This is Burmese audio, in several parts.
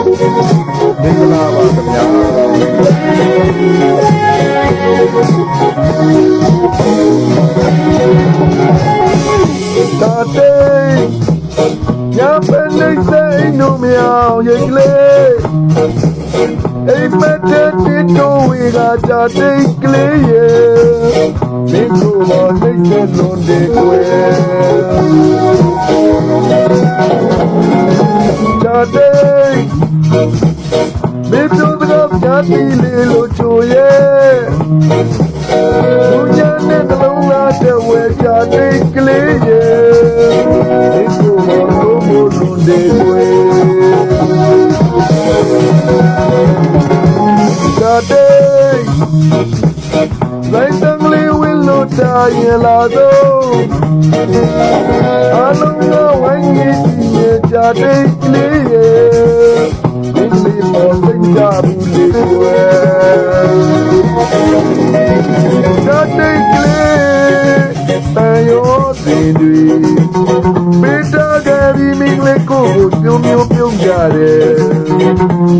မင်္ဂလာပါခင်ဗျာတာတေးညပန်းနေစိတ်နိုးမြောင်ရိတ်ကလေးအိမ်မက်တဲ့တိုးဝေကကြတိတ်ကလေးရဲ့မင်းတို့မော်နေစလုံးတွေကွယ်ကြတိတ်မင်းတို့ကကြတိလေးလို့ချိုရဲ့ဘုရားနဲ့နှလုံးသားတဲ့ဝဲကြတိတ်ကလေးရဲ့မင်းတို့မော်လုံးတွေကွယ်Today, like suddenly we look down la do. I don't know when you see today clear. Only for the job Today clear, I owe you. Better get me like go, you got it.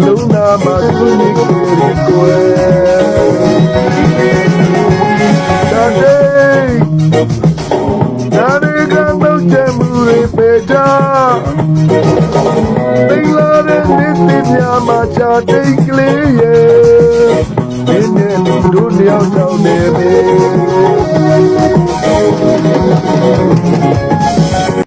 Luna Masuni Today, Nariga no Jamuri Peta. They love it, Yamacha, take clear.